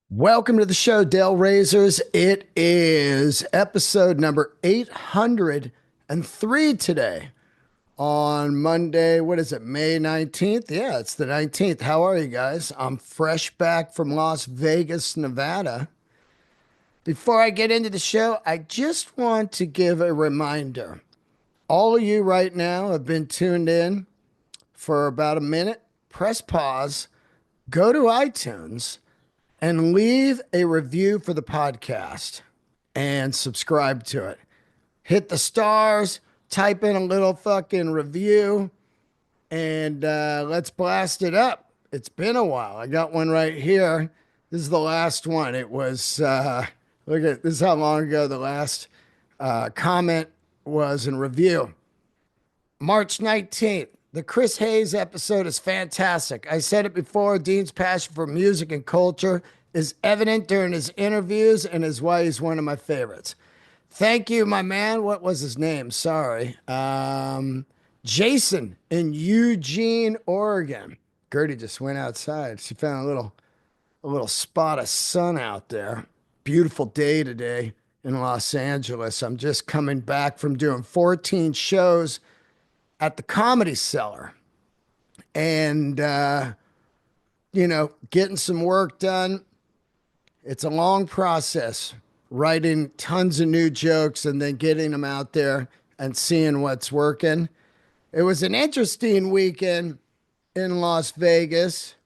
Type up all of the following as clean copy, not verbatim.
Welcome to the show, Dale Razors. It is episode number 803 today on Monday. What is it, May 19th? Yeah, it's the 19th. How are you guys? I'm fresh back from Las Vegas, Nevada. Before I get into the show, I just want to give a reminder. All of you right now have been tuned in for about a minute. Press pause, go to iTunes and leave a review for the podcast and subscribe to it. Hit the stars, type in a little fucking review, and let's blast it up. It's been a while. I got one right here. This is the last one. It was, look at this is how long ago the last comment was in review. March 19th. The Chris Hayes episode is fantastic. I said it before, Dean's passion for music and culture is evident during his interviews and is why he's one of my favorites. Thank you, my man. What was his name? Sorry. Jason in Eugene, Oregon. Gertie just went outside. She found a little spot of sun out there. Beautiful day today in Los Angeles. I'm just coming back from doing 14 shows at the Comedy Cellar and, getting some work done. It's a long process, writing tons of new jokes and then getting them out there and seeing what's working. It was an interesting weekend in Las Vegas.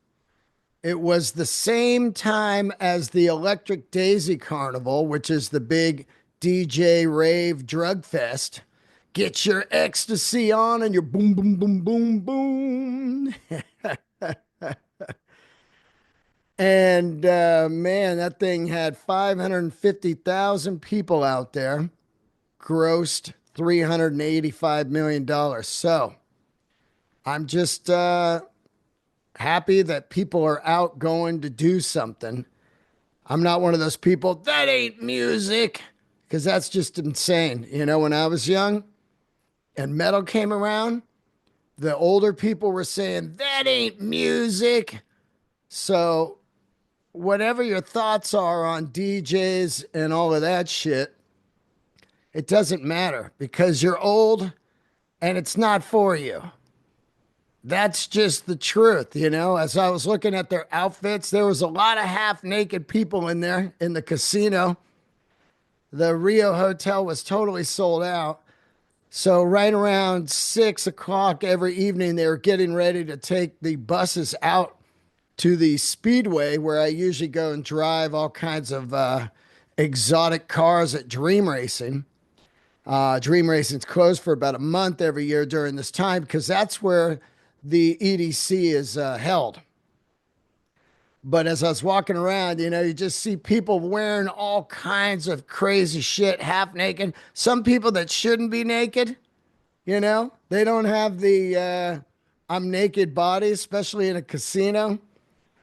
It was the same time as the Electric Daisy Carnival, which is the big DJ rave drug fest. Get your ecstasy on and your boom, boom, boom, boom, boom. And man, that thing had 550,000 people out there, grossed $385 million. So I'm just happy that people are out going to do something. I'm not one of those people, that ain't music, because that's just insane. When I was young, and metal came around, the older people were saying, that ain't music. So, whatever your thoughts are on DJs and all of that shit, it doesn't matter because you're old and it's not for you. That's just the truth, As I was looking at their outfits, there was a lot of half naked people in there in the casino. The Rio Hotel was totally sold out. So right around 6 o'clock every evening, they were getting ready to take the buses out to the Speedway where I usually go and drive all kinds of exotic cars at Dream Racing. Dream Racing's closed for about a month every year during this time because that's where the EDC is held. But as I was walking around, you just see people wearing all kinds of crazy shit, half naked. Some people that shouldn't be naked, they don't have the I'm naked body, especially in a casino.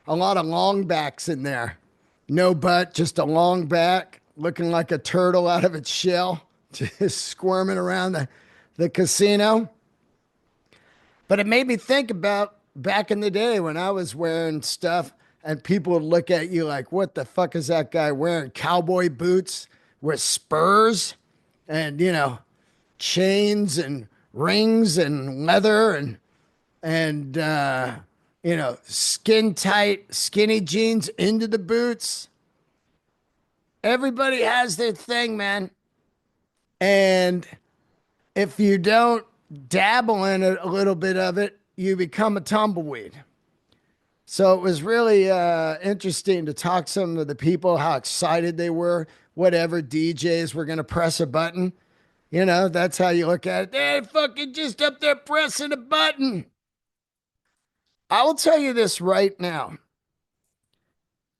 A lot of long backs in there. No butt, just a long back, looking like a turtle out of its shell, just squirming around the casino. But it made me think about back in the day when I was wearing stuff and people would look at you like, what the fuck is that guy wearing? Cowboy boots with spurs and, chains and rings and leather and skin tight, skinny jeans into the boots. Everybody has their thing, man. And if you don't dabble in it, a little bit of it, you become a tumbleweed. So it was really interesting to talk to some of the people, how excited they were, whatever DJs were going to press a button. That's how you look at it. They're fucking just up there pressing a button. I will tell you this right now.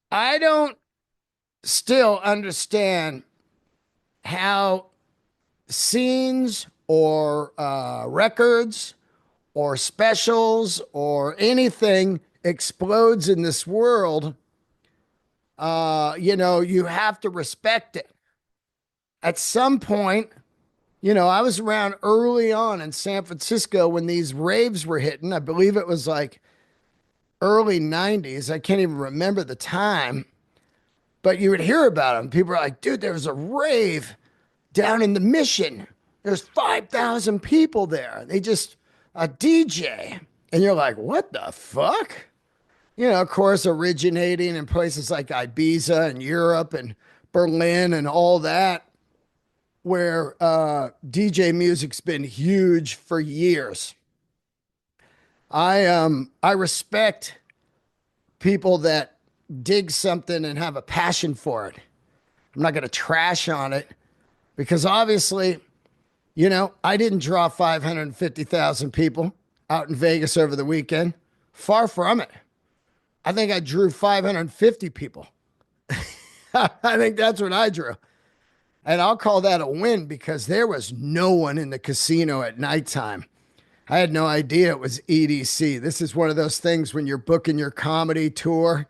I don't still understand how scenes or records or specials or anything explodes in this world. You have to respect it. At some point, I was around early on in San Francisco when these raves were hitting. I believe it was like early 90s. I can't even remember the time. But you would hear about them. People are like, dude, there was a rave down in the Mission. There's 5,000 people there. They just, a DJ. And you're like, what the fuck? Of course, originating in places like Ibiza and Europe and Berlin and all that, where DJ music's been huge for years. I respect people that dig something and have a passion for it. I'm not going to trash on it because obviously, I didn't draw 550,000 people out in Vegas over the weekend. Far from it. I think I drew 550 people. I think that's what I drew. And I'll call that a win because there was no one in the casino at nighttime. I had no idea it was EDC. This is one of those things when you're booking your comedy tour,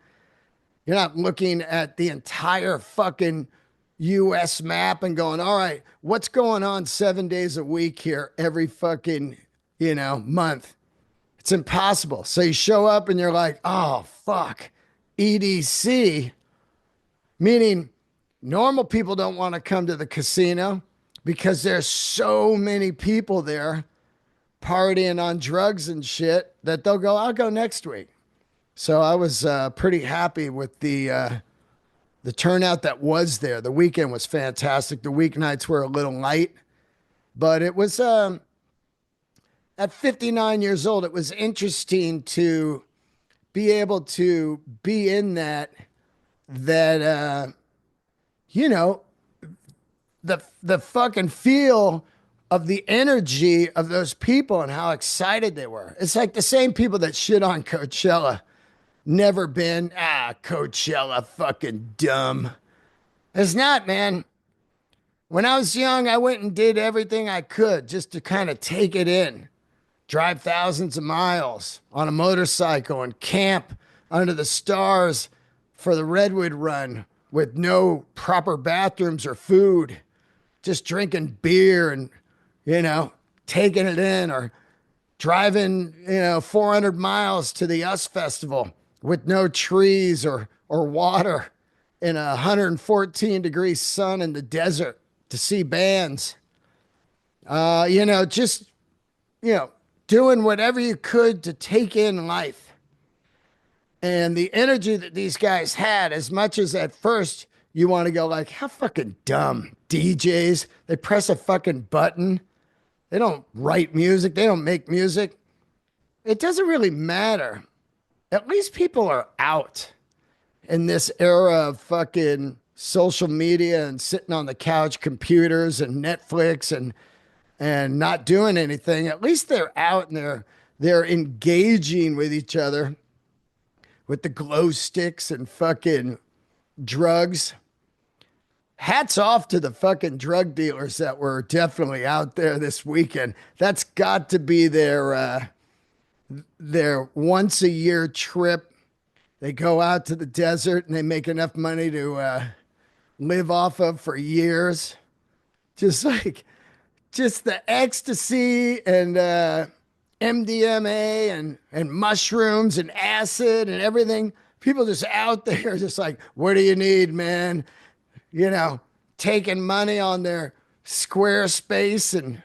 you're not looking at the entire fucking US map and going, all right, what's going on 7 days a week here every fucking, month? It's impossible. So you show up and you're like, oh, fuck, EDC, meaning normal people don't want to come to the casino because there's so many people there partying on drugs and shit that they'll go, I'll go next week. So I was pretty happy with the turnout that was there. The weekend was fantastic. The weeknights were a little light, but it was at 59 years old, it was interesting to be able to be in that the fucking feel of the energy of those people and how excited they were. It's like the same people that shit on Coachella. Never been. Coachella, fucking dumb. It's not, man. When I was young, I went and did everything I could just to kind of take it in. Drive thousands of miles on a motorcycle and camp under the stars for the Redwood Run with no proper bathrooms or food. Just drinking beer and, taking it in, or driving, 400 miles to the US Festival with no trees or water in 114-degree sun in the desert to see bands. Just, doing whatever you could to take in life. And the energy that these guys had, as much as at first you want to go like, how fucking dumb. DJs, they press a fucking button. They don't write music. They don't make music. It doesn't really matter. At least people are out in this era of fucking social media and sitting on the couch, computers and Netflix and not doing anything. At least they're out and they're engaging with each other with the glow sticks and fucking drugs. Hats off to the fucking drug dealers that were definitely out there this weekend. That's got to be their once a year trip. They go out to the desert and they make enough money to live off of for years. Just the ecstasy and MDMA and mushrooms and acid and everything. People just out there just like, what do you need, man? Taking money on their Squarespace and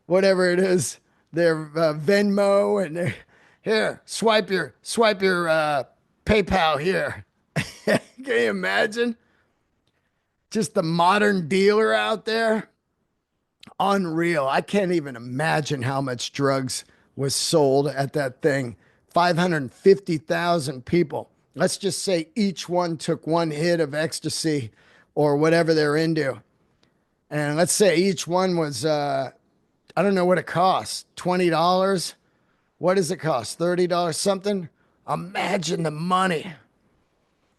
whatever it is, their Venmo, and here, swipe your PayPal here. Can you imagine? Just the modern dealer out there. Unreal. I can't even imagine how much drugs was sold at that thing. 550,000 people. Let's just say each one took one hit of ecstasy or whatever they're into. And let's say each one was, I don't know what it costs, $20. What does it cost? $30 something? Imagine the money.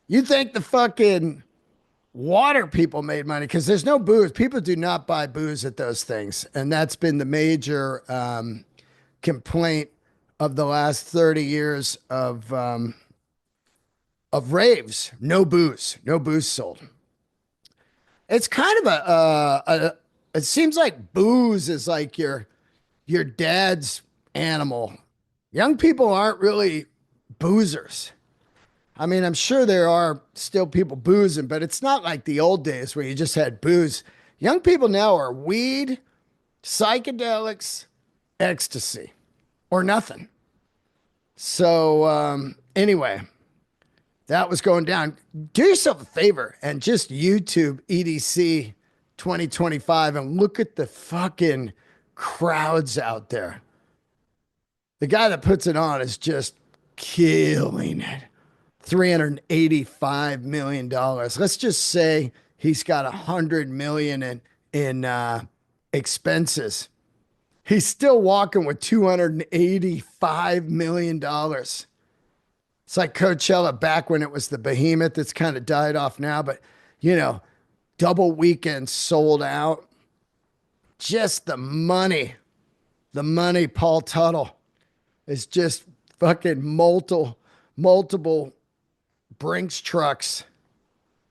You think the fucking water people made money because there's no booze. People do not buy booze at those things. And that's been the major complaint of the last 30 years of raves. No booze sold. It's kind of it seems like booze is like your dad's animal. Young people aren't really boozers. I mean, I'm sure there are still people boozing, but it's not like the old days where you just had booze. Young people now are weed, psychedelics, ecstasy, or nothing. So, anyway, that was going down. Do yourself a favor and just YouTube EDC 2025 and look at the fucking crowds out there. The guy that puts it on is just killing it. $385 million. Let's just say he's got 100 million in expenses. He's still walking with $285 million. It's like Coachella back when it was the behemoth that's kind of died off now, but you know, double weekend sold out. Just the money, Paul Tuttle is just fucking multiple Brinks trucks.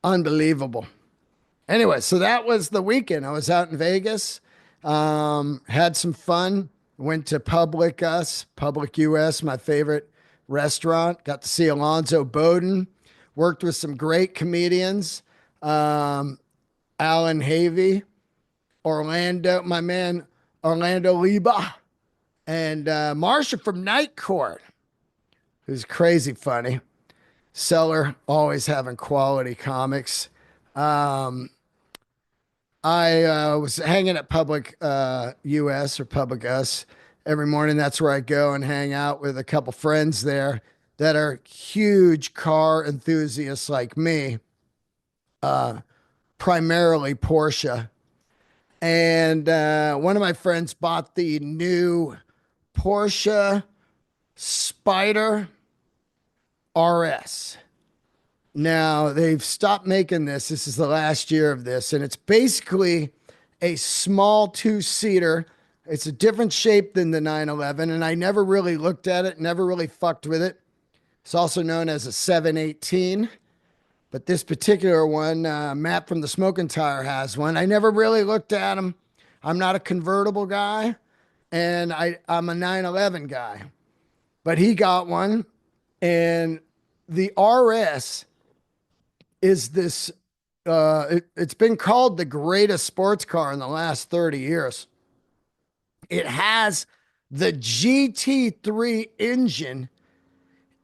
Unbelievable. Anyway, so that was the weekend. I was out in Vegas, had some fun. Went to Public US, my favorite restaurant. Got to see Alonzo Bowden. Worked with some great comedians. Alan Havey, Orlando, my man Orlando Liba, and Marsha from Night Court, who's crazy funny. Seller, always having quality comics. Um, I was hanging at Public US or Public Us every morning. That's where I go and hang out with a couple friends there that are huge car enthusiasts like me, primarily Porsche. And one of my friends bought the new Porsche Spider RS. Now they've stopped making this. This is the last year of this, and it's basically a small two-seater. It's a different shape than the 911, and I never really looked at it, never really fucked with it. It's also known as a 718, but this particular one, Matt from the Smoking Tire has one. I never really looked at them. I'm not a convertible guy, and I'm a 911 guy, but he got one, and the RS is this it's been called the greatest sports car in the last 30 years. It has the GT3 engine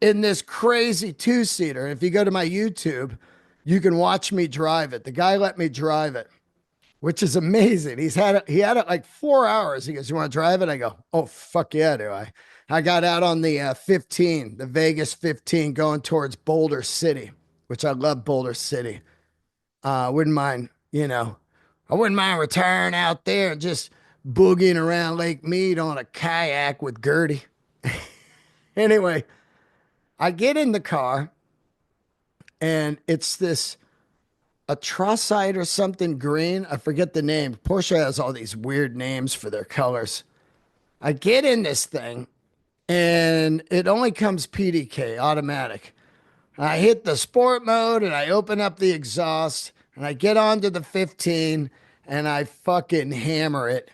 in this crazy two-seater. If you go to my YouTube, you can watch me drive it. The guy let me drive it, which is amazing. He had it like 4 hours. He goes, "You want to drive it?" I go, "Oh, fuck yeah, do I?" I got out on the 15, the Vegas 15, going towards Boulder City, which I love Boulder City. Wouldn't mind, I wouldn't mind retiring out there and just boogieing around Lake Mead on a kayak with Gertie. Anyway, I get in the car and it's this atrocite or something green. I forget the name. Porsche has all these weird names for their colors. I get in this thing and it only comes PDK automatic. I hit the sport mode and I open up the exhaust and I get onto the 15 and I fucking hammer it.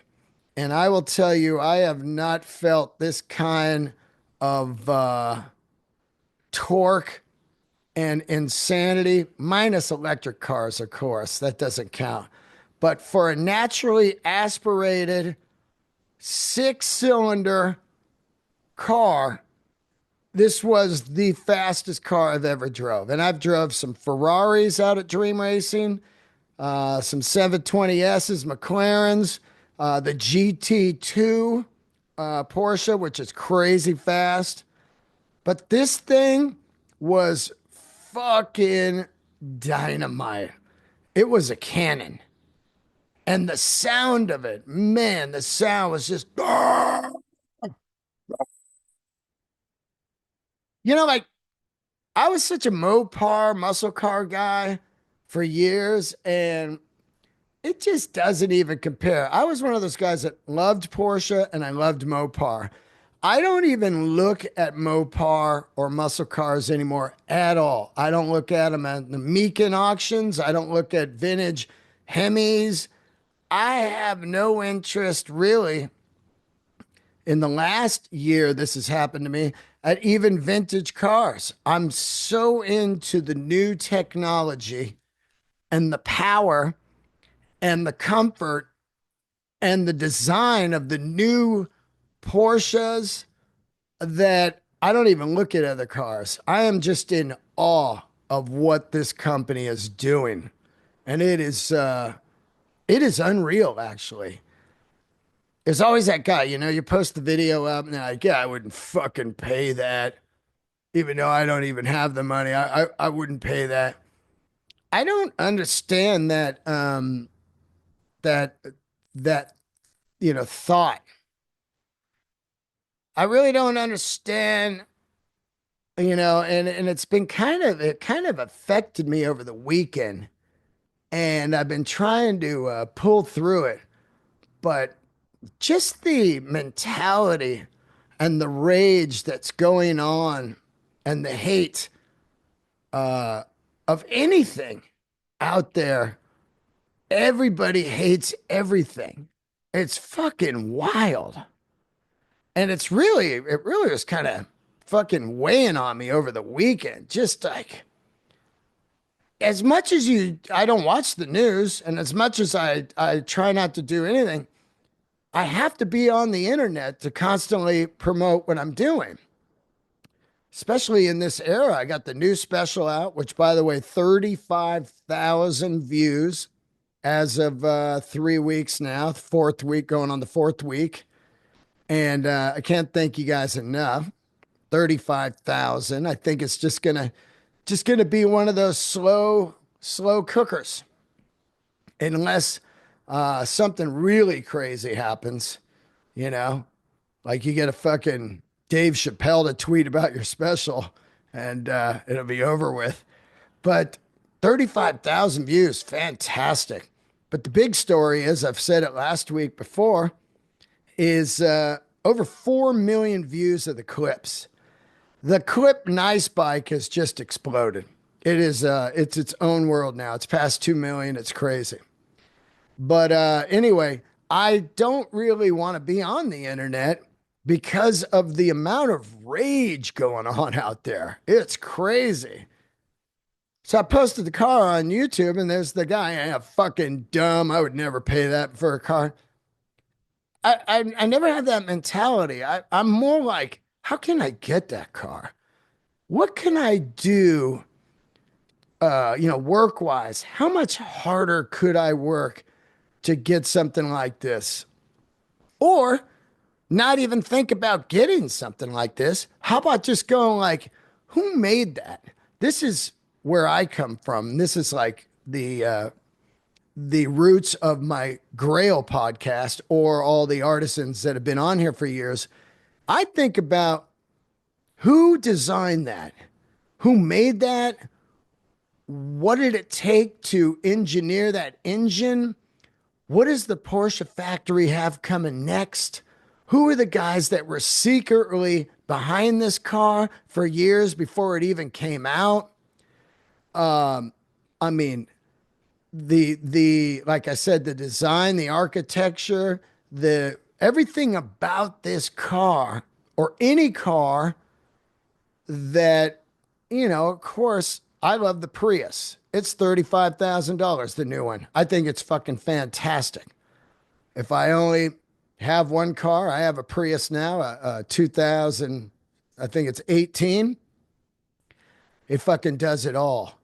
And I will tell you, I have not felt this kind of torque and insanity, minus electric cars, of course. That doesn't count. But for a naturally aspirated six-cylinder car, this was the fastest car I've ever drove. And I've drove some Ferraris out at Dream Racing, some 720Ss, McLarens, the GT2 Porsche, which is crazy fast. But this thing was fucking dynamite. It was a cannon. And the sound of it, man, the sound was just, like I was such a Mopar muscle car guy for years, and it just doesn't even compare. I was one of those guys that loved Porsche and I loved Mopar. I don't even look at Mopar or muscle cars anymore at all. I don't look at them at the Meekin auctions. I don't look at vintage Hemis. I have no interest really. In the last year, this has happened to me. at even vintage cars. I'm so into the new technology and the power and the comfort and the design of the new Porsches that I don't even look at other cars. I am just in awe of what this company is doing. And it is unreal actually. There's always that guy, you post the video up and they're like, yeah, I wouldn't fucking pay that. Even though I don't even have the money, I wouldn't pay that. I don't understand that that thought. I really don't understand, and it's been it kind of affected me over the weekend, and I've been trying to pull through it, but just the mentality and the rage that's going on and the hate of anything out there. Everybody hates everything. It's fucking wild. And it really was kind of fucking weighing on me over the weekend. Just like, as much as I don't watch the news, and as much as I try not to do anything, I have to be on the internet to constantly promote what I'm doing. Especially in this era, I got the new special out, which, by the way, 35,000 views as of 3 weeks now, fourth week going on the fourth week. And I can't thank you guys enough. 35,000. I think it's just gonna be one of those slow cookers, unless something really crazy happens. You know, like you get a fucking Dave Chappelle to tweet about your special, and it'll be over with. But 35,000 views, fantastic. But the big story is, I've said it last week before, is over 4 million views of the clips. The clip Nice Bike has just exploded. It's its own world now. It's past 2 million. It's crazy. But anyway, I don't really want to be on the internet because of the amount of rage going on out there. It's crazy. So I posted the car on YouTube, and there's the guy, fucking dumb. I would never pay that for a car. I never had that mentality. I'm more like, how can I get that car? What can I do, work wise? How much harder could I work to get something like this? Or not even think about getting something like this. How about just going like, who made that? This is where I come from. This is like the roots of my Grail podcast, or all the artisans that have been on here for years. I think about who designed that, who made that, what did it take to engineer that engine, what does the Porsche factory have coming next, who are the guys that were secretly behind this car for years before it even came out. I mean, the like I said, the design, the architecture, the everything about this car, or any car that, of course, I love the Prius. It's $35,000, the new one. I think it's fucking fantastic. If I only have one car, I have a Prius now, a 2000, I think it's 18. It fucking does it all.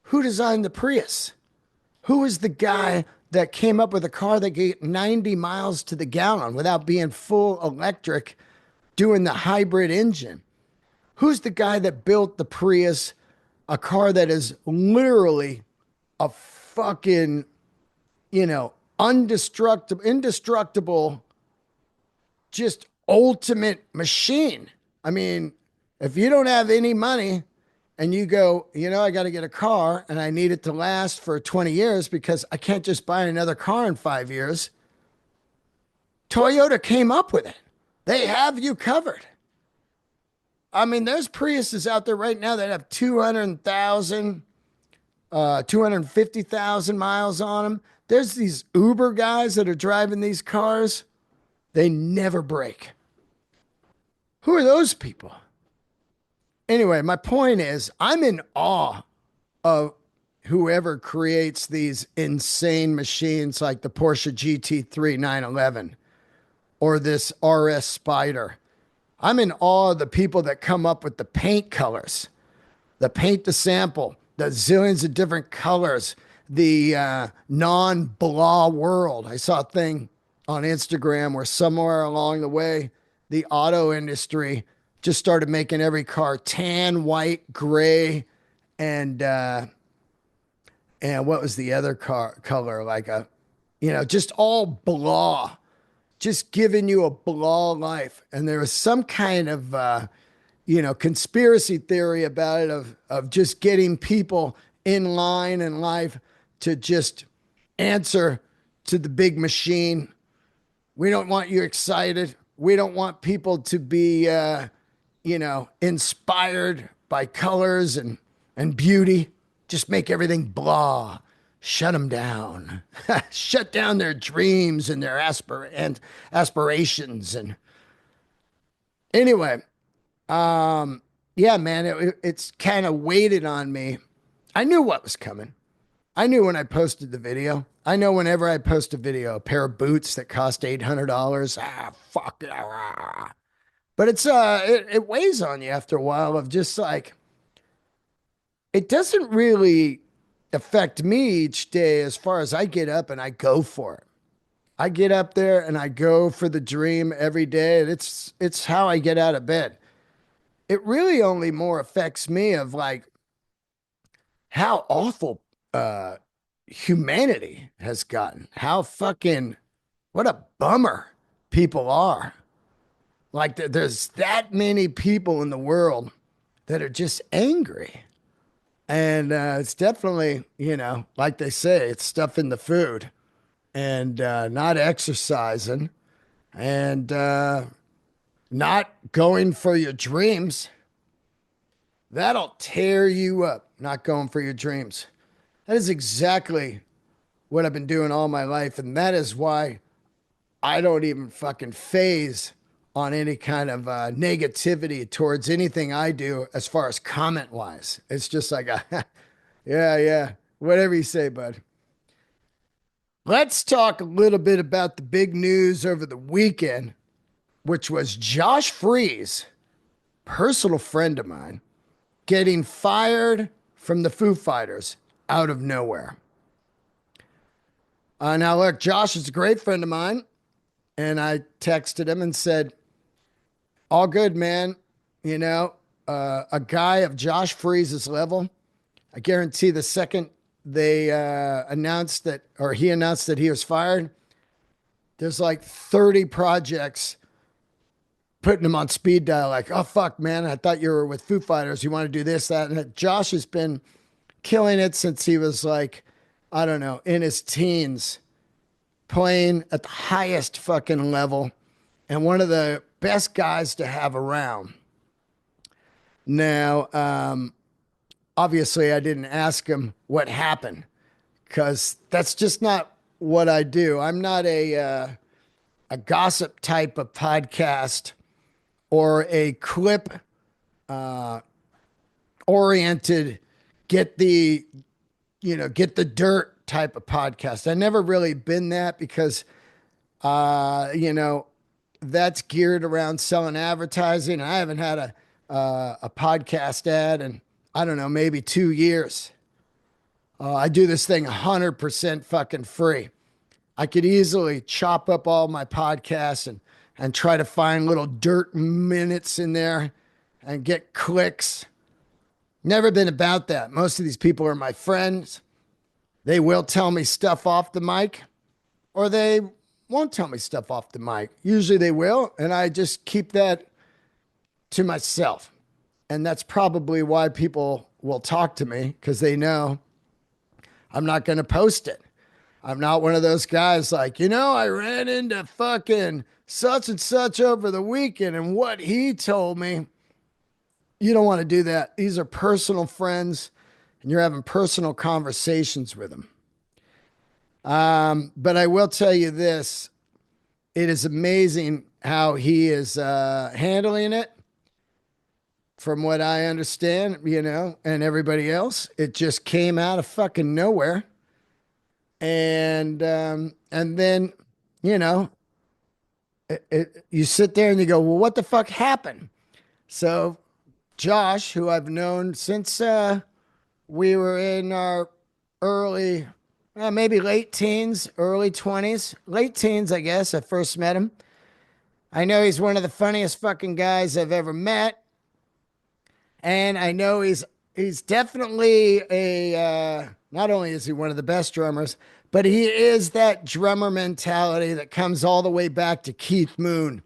Who designed the Prius? Who is the guy that came up with a car that gave 90 miles to the gallon without being full electric, doing the hybrid engine? Who's the guy that built the Prius, a car that is literally a fucking, indestructible, just ultimate machine? I mean, if you don't have any money and you go, I got to get a car and I need it to last for 20 years because I can't just buy another car in 5 years. Toyota came up with it. They have you covered. I mean, there's Priuses out there right now that have 200,000, 250,000 miles on them. There's these Uber guys that are driving these cars. They never break. Who are those people? Anyway, my point is, I'm in awe of whoever creates these insane machines like the Porsche GT3 911 or this RS Spider. I'm in awe of the people that come up with the paint colors, the paint to sample, the zillions of different colors, the non-blah world. I saw a thing on Instagram where somewhere along the way, the auto industry just started making every car tan, white, gray, and what was the other car color? Like a, just all blah, just giving you a blah life. And there was some kind of conspiracy theory about it of just getting people in line in life to just answer to the big machine. We don't want you excited. We don't want people to be, inspired by colors and beauty. Just make everything blah. Shut them down. Shut down their dreams and their aspirations. And anyway, yeah, man, it's kind of weighted on me. I knew what was coming. I knew when I posted the video. I know whenever I post a video, a pair of boots that cost $800, fuck. But it weighs on you after a while of just like, it doesn't really affect me each day as far as I get up and I go for it. I get up there and I go for the dream every day. And it's how I get out of bed. It really only more affects me of like how awful humanity has gotten. How fucking what a bummer people are. Like there's that many people in the world that are just angry. And it's definitely, like they say, it's stuff in the food and not exercising and not going for your dreams. That'll tear you up, not going for your dreams. That is exactly what I've been doing all my life. And that is why I don't even fucking phase on any kind of negativity towards anything I do as far as comment wise. It's just like, yeah, yeah, whatever you say, bud. Let's talk a little bit about the big news over the weekend, which was Josh Freese, personal friend of mine, getting fired from the Foo Fighters out of nowhere. Now, look, Josh is a great friend of mine. And I texted him and said, all good, man. A guy of Josh Freese's level, I guarantee the second they announced that, or he announced that he was fired, there's like 30 projects putting him on speed dial. Like, oh, fuck, man, I thought you were with Foo Fighters. You want to do this, that. And Josh has been killing it since he was like, I don't know, in his teens, playing at the highest fucking level and one of the best guys to have around. Now, obviously, I didn't ask him what happened because that's just not what I do. I'm not a gossip type of podcast or a clip oriented, get the dirt type of podcast. I never really been that because, that's geared around selling advertising. I haven't had a podcast ad in, I don't know, maybe 2 years. I do this thing 100% fucking free. I could easily chop up all my podcasts and try to find little dirt minutes in there and get clicks. Never been about that. Most of these people are my friends. They will tell me stuff off the mic, or they won't tell me stuff off the mic. Usually they will, and I just keep that to myself. And that's probably why people will talk to me, because they know I'm not going to post it. I'm not one of those guys like, I ran into fucking such and such over the weekend and what he told me. You don't want to do that. These are personal friends and you're having personal conversations with them. But I will tell you this. It is amazing how he is handling it. from what I understand, and everybody else. It just came out of fucking nowhere. And then, you know, you sit there and you go, well, what the fuck happened? So Josh, who I've known since we were in our early, maybe late teens, early 20s, late teens, I guess. I first met him. I know he's one of the funniest fucking guys I've ever met. And I know he's definitely not only is he one of the best drummers, but he is that drummer mentality that comes all the way back to Keith Moon.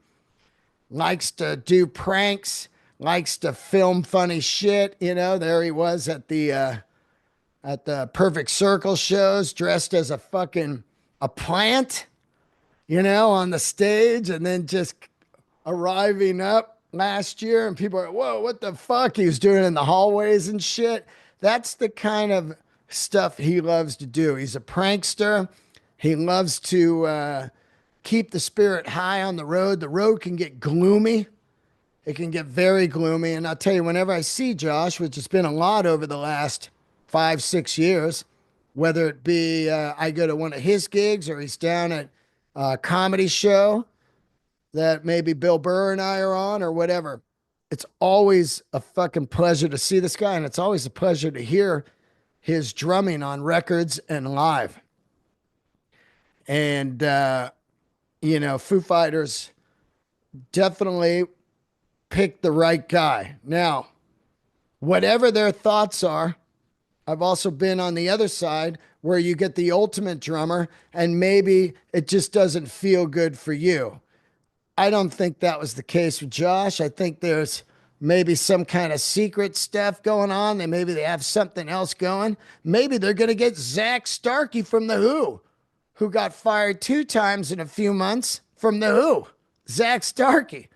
Likes to do pranks, likes to film funny shit. There he was at the Perfect Circle shows, dressed as a plant, on the stage, and then just arriving up last year, and people are, whoa, what the fuck he was doing in the hallways and shit. That's the kind of stuff he loves to do. He's a prankster. He loves to keep the spirit high on the road. The road can get gloomy. It can get very gloomy. And I'll tell you, whenever I see Josh, which has been a lot over the last 5, 6 years, whether it be I go to one of his gigs or he's down at a comedy show that maybe Bill Burr and I are on or whatever, it's always a fucking pleasure to see this guy. And it's always a pleasure to hear his drumming on records and live. And, Foo Fighters definitely picked the right guy. Now, whatever their thoughts are, I've also been on the other side where you get the ultimate drummer and maybe it just doesn't feel good for you. I don't think that was the case with Josh. I think there's maybe some kind of secret stuff going on. Maybe they have something else going. Maybe they're going to get Zack Starkey from The who got fired 2 times in a few months from The Zack Starkey,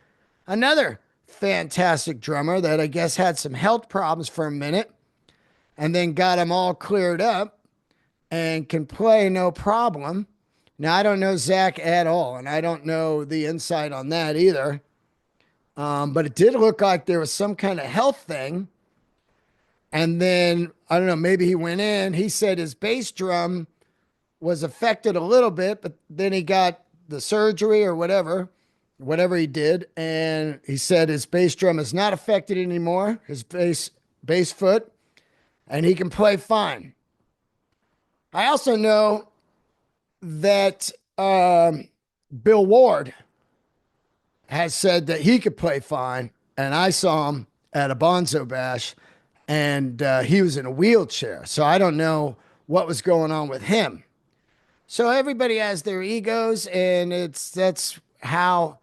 another fantastic drummer that I guess had some health problems for a minute and then got him all cleared up and can play no problem. Now, I don't know Zach at all, and I don't know the insight on that either. But it did look like there was some kind of health thing. And then, I don't know, maybe he went in. He said his bass drum was affected a little bit, but then he got the surgery or whatever he did. And he said his bass drum is not affected anymore, his bass foot, and he can play fine. I also know that Bill Ward has said that he could play fine, and I saw him at a Bonzo Bash, and he was in a wheelchair. So I don't know what was going on with him. So everybody has their egos, and that's how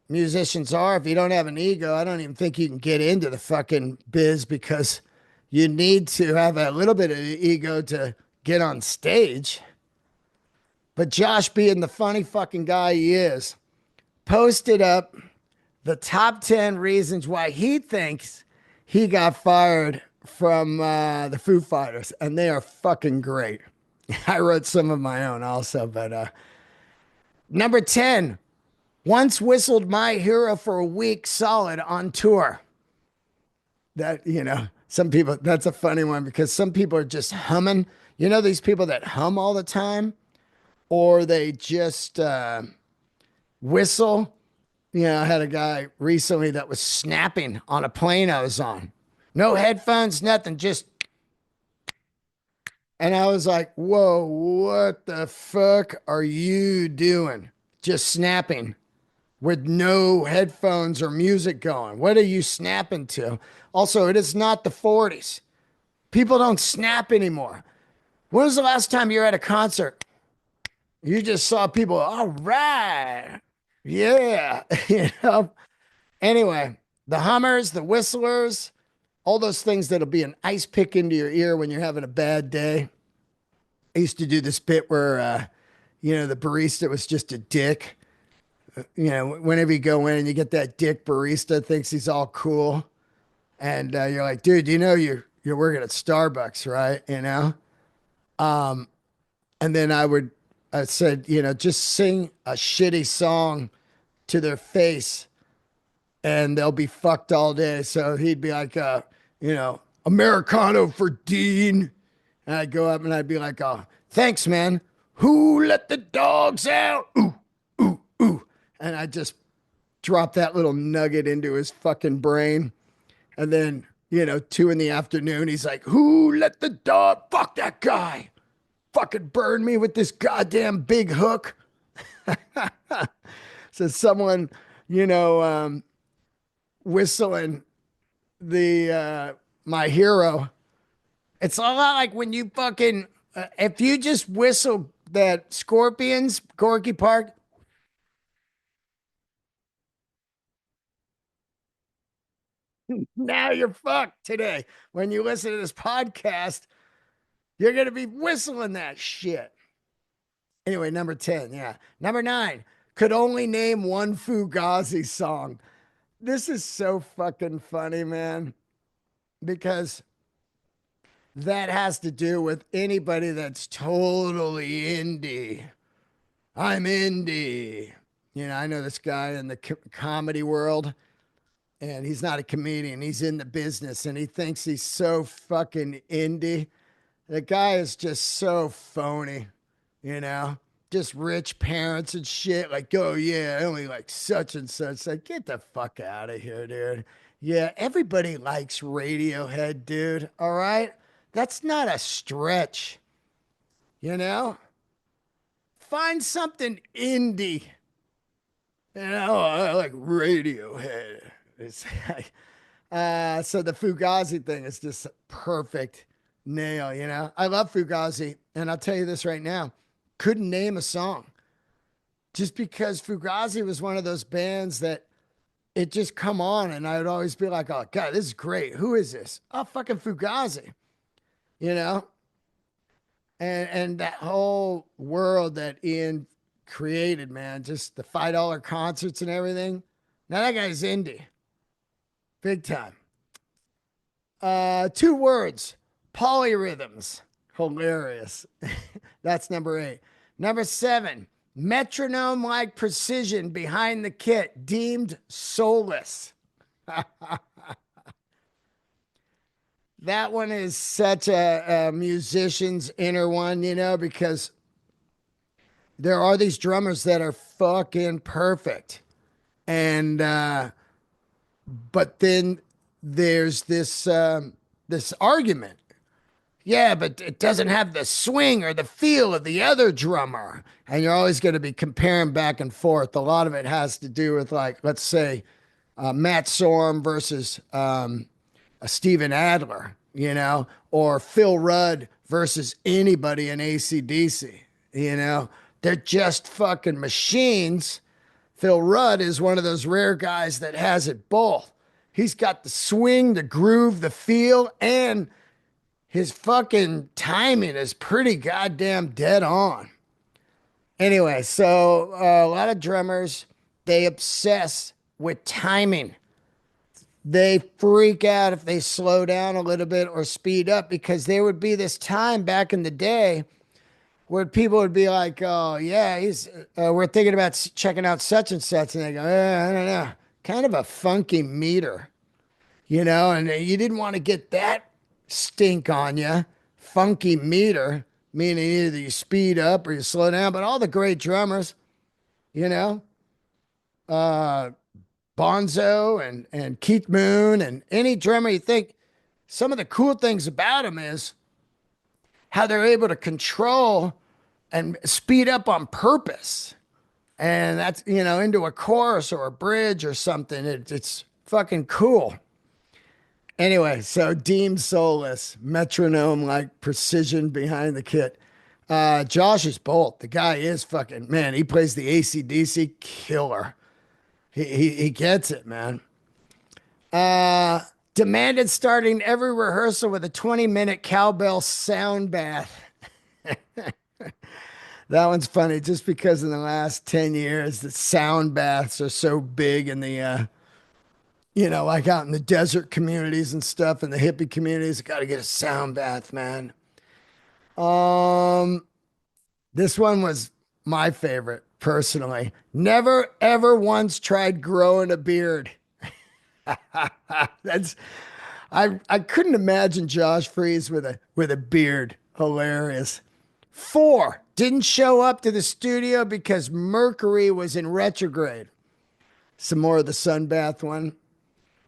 musicians are. If you don't have an ego, I don't even think you can get into the fucking biz because you need to have a little bit of ego to get on stage. But Josh, being the funny fucking guy he is, posted up the top 10 reasons why he thinks he got fired from the Foo Fighters, and they are fucking great. I wrote some of my own also, but number 10, once whistled My Hero for a week solid on tour. That, some people, that's a funny one because some people are just humming. These people that hum all the time, or they just whistle. I had a guy recently that was snapping on a plane I was on. No headphones, nothing, just. And I was like, whoa, what the fuck are you doing? Just snapping with no headphones or music going. What are you snapping to? Also, it is not the 40s. People don't snap anymore. When was the last time you were at a concert? You just saw people, all right. Yeah. Anyway, the hummers, the whistlers, all those things that'll be an ice pick into your ear when you're having a bad day. I used to do this bit where, the barista was just a dick. Whenever you go in and you get that dick barista thinks he's all cool. And you're like, dude, you're working at Starbucks, right? And then I said, just sing a shitty song to their face and they'll be fucked all day. So he'd be like, Americano for Dean. And I'd go up and I'd be like, oh, thanks, man. Who let the dogs out? Ooh, ooh, ooh. And I just drop that little nugget into his fucking brain. And then, 2 in the afternoon, he's like, who let the dog? Fuck that guy. Fucking burn me with this goddamn big hook. So someone, you know, whistling the my hero. It's a lot like when you fucking if you just whistle that Scorpions Gorky Park, now you're fucked today. When you listen to this podcast, you're gonna be whistling that shit. Anyway, number 10, yeah. Number 9, could only name one Fugazi song. This is so fucking funny, man, because that has to do with anybody that's totally indie. I'm indie. I know this guy in the comedy world, and he's not a comedian. He's in the business, and he thinks he's so fucking indie. The guy is just so phony, you know? Just rich parents and shit. Like, oh, yeah, I only like such and such. Like, get the fuck out of here, dude. Yeah, everybody likes Radiohead, dude. All right? That's not a stretch, you know? Find something indie. I like Radiohead. It's like, so the Fugazi thing is just perfect nail, you know? I love Fugazi, and I'll tell you this right now. Couldn't name a song just because Fugazi was one of those bands that it just come on and I would always be like, oh God, this is great. Who is this? Oh, fucking Fugazi, you know? And that whole world that Ian created, man, just the $5 concerts and everything. Now that guy's indie, big time. 2 words, polyrhythms. Hilarious. That's number 8. Number 7, metronome like precision behind the kit, deemed soulless. That one is such a musician's inner one, because there are these drummers that are fucking perfect. And, but then there's this argument. Yeah, but it doesn't have the swing or the feel of the other drummer. And you're always going to be comparing back and forth. A lot of it has to do with, like, let's say, Matt Sorum versus Steven Adler, or Phil Rudd versus anybody in AC/DC. They're just fucking machines. Phil Rudd is one of those rare guys that has it both. He's got the swing, the groove, the feel, and his fucking timing is pretty goddamn dead on. Anyway, so a lot of drummers, they obsess with timing. They freak out if they slow down a little bit or speed up because there would be this time back in the day where people would be like, "Oh yeah, we're thinking about checking out such and such," and they go, I don't know, kind of a funky meter, and you didn't want to get that stink on you. Funky meter, meaning either you speed up or you slow down. But all the great drummers, you know, uh, Bonzo and Keith Moon and any drummer you think, some of the cool things about them is how they're able to control and speed up on purpose. And that's, into a chorus or a bridge or something. It's fucking cool. Anyway, so deemed soulless, metronome like precision behind the kit. Josh is bolt. The guy is fucking, man, he plays the AC/DC killer. He gets it, man. Demanded starting every rehearsal with a 20-minute cowbell sound bath. That one's funny just because in the last 10 years, the sound baths are so big in the, like out in the desert communities and stuff and the hippie communities. Got to get a sound bath, man. Um, this one was my favorite personally. Never ever once tried growing a beard. That's I couldn't imagine Josh Freese with a beard. Hilarious. Four, didn't show up to the studio because Mercury was in retrograde. Some more of the Sunbath one.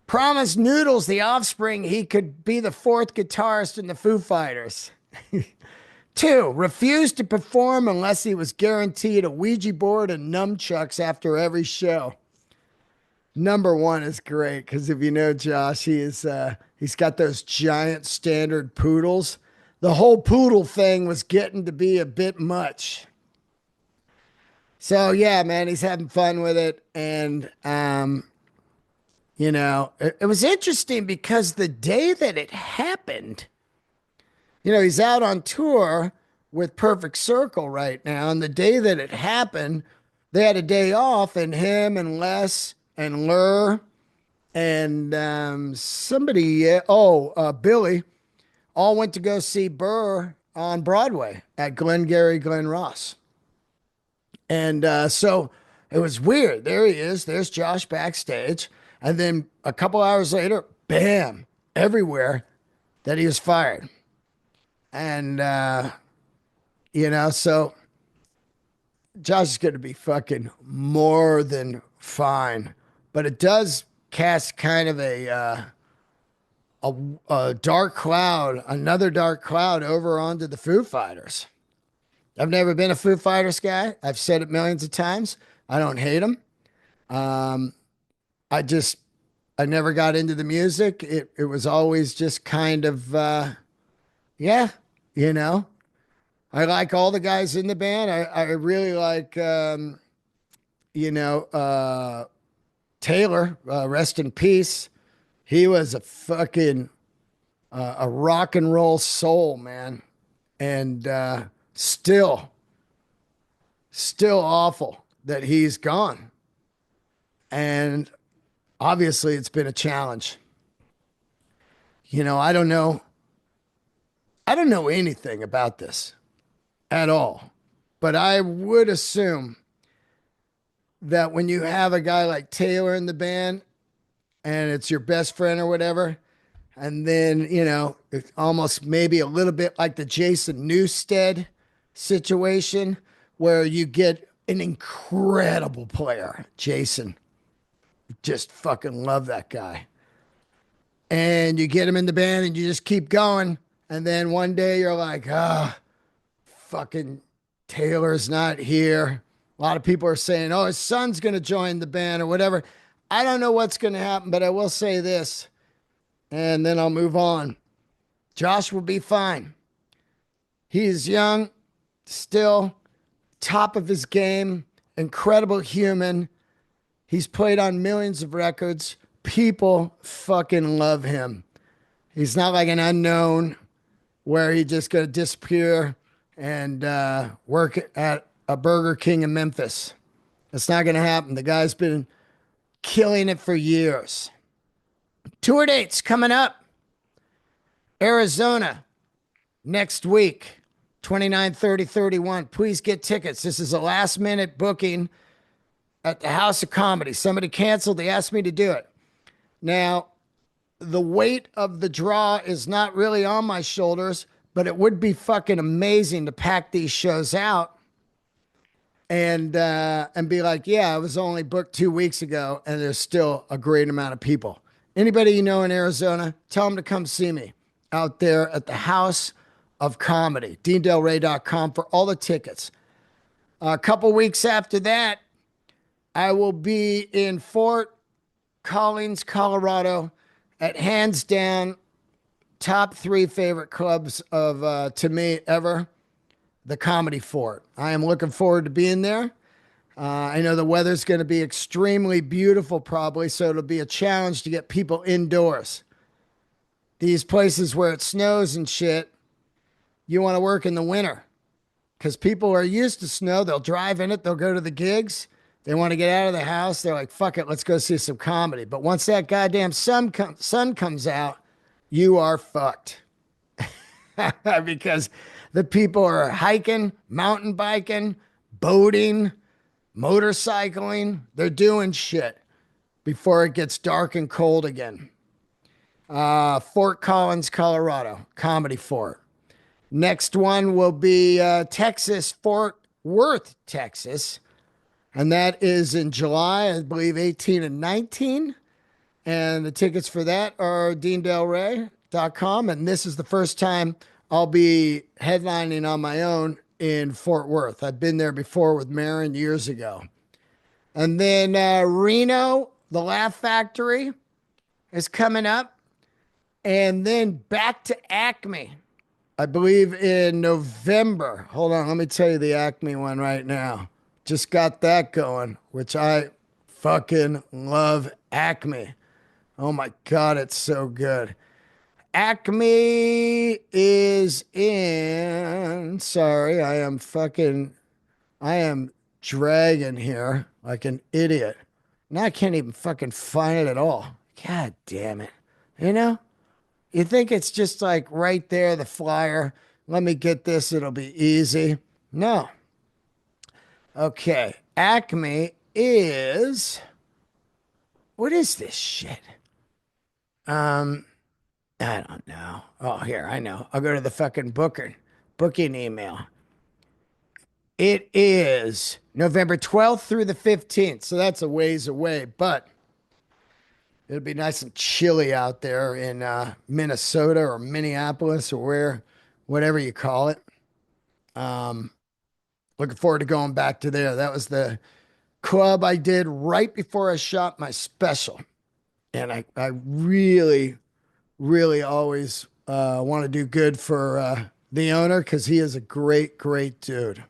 Promised Noodles, the offspring, he could be the fourth guitarist in the Foo Fighters. Two, refused to perform unless he was guaranteed a Ouija board and nunchucks after every show. Number one is great because if you know Josh, he's got those giant standard poodles. The whole poodle thing was getting to be a bit much. So yeah, man, he's having fun with it, and it was interesting because the day that it happened, he's out on tour with Perfect Circle right now, and the day that it happened, they had a day off, and him and Les and Lur and Billy all went to go see Burr on Broadway at Glengarry Glen Ross. And so it was weird. There he is. There's Josh backstage. And then a couple hours later, bam, everywhere that he was fired. And, so Josh is going to be fucking more than fine. But it does cast kind of a dark cloud, another dark cloud over onto the Foo Fighters. I've never been a Foo Fighters guy. I've said it millions of times. I don't hate them. I never got into the music. It was always just kind of, yeah, I like all the guys in the band. I really like, Taylor, rest in peace. He was a fucking, a rock and roll soul, man. And, still awful that he's gone. And obviously it's been a challenge. I don't know anything about this at all, but I would assume that when you have a guy like Taylor in the band and it's your best friend or whatever, and then, it's almost maybe a little bit like the Jason Newsted situation where you get an incredible player. Jason, just fucking love that guy. And you get him in the band and you just keep going. And then one day you're like, fucking Taylor's not here. A lot of people are saying, oh, his son's going to join the band or whatever. I don't know what's going to happen, but I will say this, and then I'll move on. Josh will be fine. He's young, still top of his game, incredible human. He's played on millions of records. People fucking love him. He's not like an unknown where he just going to disappear and work at a Burger King in Memphis. That's not going to happen. The guy's been killing it for years. Tour dates coming up. Arizona next week, 29, 30, 31. Please get tickets. This is a last minute booking at the House of Comedy. Somebody canceled. They asked me to do it. Now, the weight of the draw is not really on my shoulders, but it would be fucking amazing to pack these shows out and be like, yeah, I was only booked 2 weeks ago and there's still a great amount of people. Anybody you know in Arizona, tell them to come see me out there at the House of Comedy. DeanDelray.com for all the tickets. A couple weeks after that, I will be in Fort Collins, Colorado, at hands down top 3 favorite clubs of to me ever, the Comedy Fort. I am looking forward to being there. I know the weather's going to be extremely beautiful probably, so it'll be a challenge to get people indoors. These places where it snows and shit, you want to work in the winter because people are used to snow. They'll drive in it. They'll go to the gigs. They want to get out of the house. They're like, fuck it, let's go see some comedy. But once that goddamn sun comes out, you are fucked. Because the people are hiking, mountain biking, boating, motorcycling. They're doing shit before it gets dark and cold again. Fort Collins, Colorado, Comedy Fort. Next one will be Texas, Fort Worth, Texas. And that is in July, I believe 18 and 19. And the tickets for that are deandelray.com. And this is the first time I'll be headlining on my own in Fort Worth. I've been there before with Marin years ago. And then Reno, the Laugh Factory is coming up. And then back to Acme, I believe in November. Hold on, let me tell you the Acme one right now. Just got that going, which I fucking love Acme. Oh my God, it's so good. Acme is in. Sorry, I am dragging here like an idiot. Now I can't even fucking find it at all. God damn it. You know? You think it's just like right there, the flyer. Let me get this, it'll be easy. No. Okay. Acme is. What is this shit? Um, I don't know. Oh, here, I know. I'll go to the fucking booking email. It is November 12th through the 15th. So that's a ways away, but it'll be nice and chilly out there in Minnesota or Minneapolis or whatever you call it. Um, Looking forward to going back to there. That was the club I did right before I shot my special. And I really, really always want to do good for the owner because he is a great, great dude.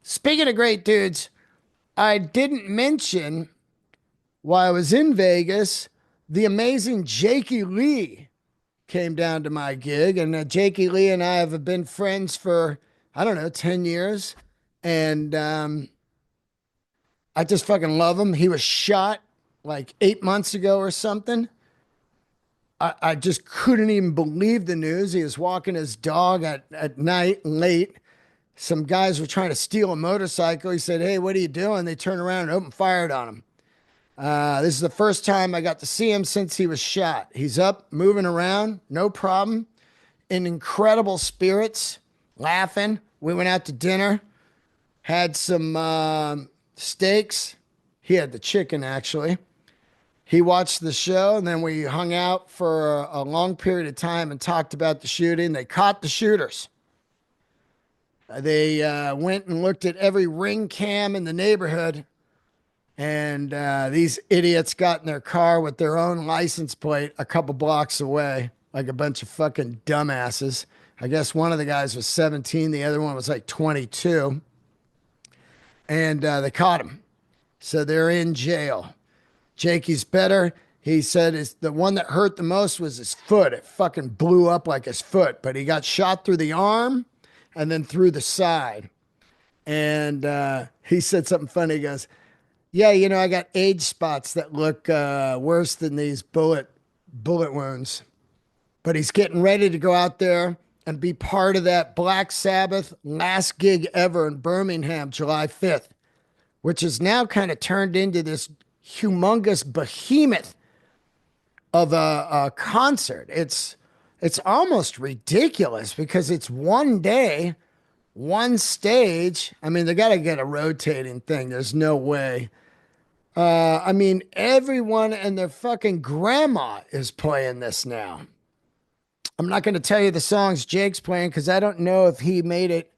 Speaking of great dudes, I didn't mention while I was in Vegas, the amazing Jakey Lee came down to my gig. And Jakey Lee and I have been friends for, I don't know, 10 years. And I just fucking love him. He was shot like 8 months ago or something. I just couldn't even believe the news. He was walking his dog at night late. Some guys were trying to steal a motorcycle. He said, "Hey, what are you doing?" They turned around and opened fire on him. This is the first time I got to see him since he was shot. He's up, moving around, no problem, in incredible spirits, laughing. We went out to dinner, had some steaks. He had the chicken, actually. He watched the show, and then we hung out for a long period of time and talked about the shooting. They caught the shooters. They went and looked at every ring cam in the neighborhood, and these idiots got in their car with their own license plate a couple blocks away, like a bunch of fucking dumbasses. I guess one of the guys was 17, the other one was like 22, and they caught him. So they're in jail. Jakey's better. He said the one that hurt the most was his foot. It fucking blew up like his foot, but he got shot through the arm and then through the side. And he said something funny. He goes, "Yeah, I got age spots that look worse than these bullet wounds." But he's getting ready to go out there and be part of that Black Sabbath last gig ever in Birmingham, July 5th, which is now kind of turned into this humongous behemoth of a concert. It's almost ridiculous because it's one day, one stage. I mean, they got to get a rotating thing. There's no way. I mean, everyone and their fucking grandma is playing this now. I'm not going to tell you the songs Jake's playing because I don't know if he made it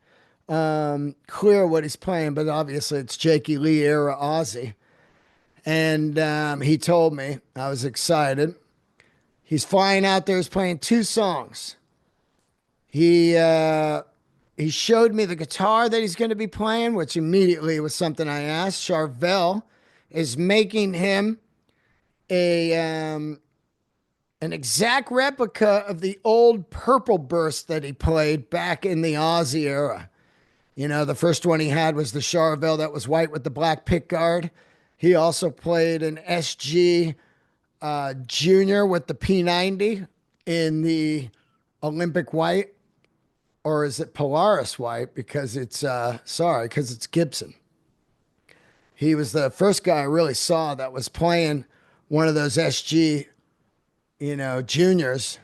clear what he's playing, but obviously it's Jakey Lee era Ozzy. And he told me, I was excited. He's flying out there, he's playing two songs. He showed me the guitar that he's going to be playing, which immediately was something I asked. Charvel is making him an exact replica of the old Purple Burst that he played back in the Ozzy era. The first one he had was the Charvel that was white with the black pick guard. He also played an SG Junior with the P90 in the Olympic white, or is it Polaris white? Because it's because it's Gibson. He was the first guy I really saw that was playing one of those SG, juniors.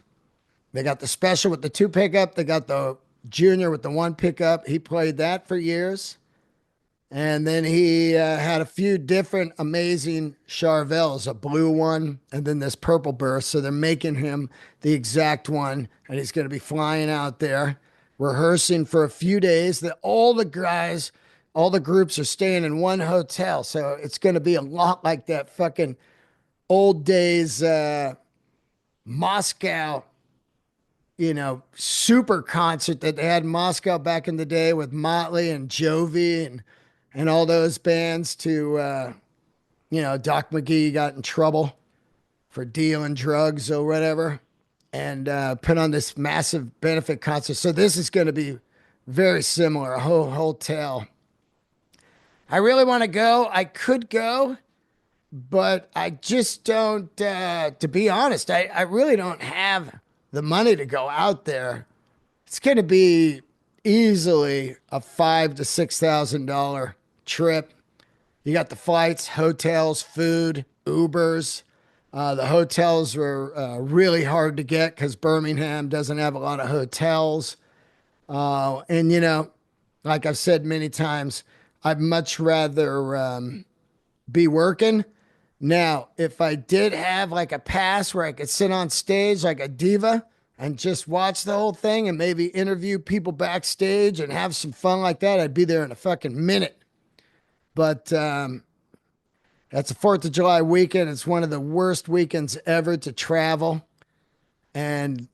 They got the special with the two pickup. They got the junior with the one pickup. He played that for years. And then he had a few different amazing Charvels, a blue one, and then this purple burst. So they're making him the exact one, and he's going to be flying out there, rehearsing for a few days. That all the guys, all the groups are staying in one hotel, so it's going to be a lot like that fucking old days Moscow, super concert that they had in Moscow back in the day with Motley and Jovi and all those bands to, Doc McGee got in trouble for dealing drugs or whatever and put on this massive benefit concert. So this is going to be very similar, a whole hotel. I really want to go. I could go, but I just don't, to be honest, I really don't have the money to go out there. It's going to be easily a $5,000 to $6,000 trip. You got the flights, hotels, food, Ubers. The hotels were really hard to get because Birmingham doesn't have a lot of hotels. And, like I've said many times, I'd much rather be working. Now, if I did have like a pass where I could sit on stage like a diva and just watch the whole thing and maybe interview people backstage and have some fun like that, I'd be there in a fucking minute. But that's a 4th of July weekend. It's one of the worst weekends ever to travel. And,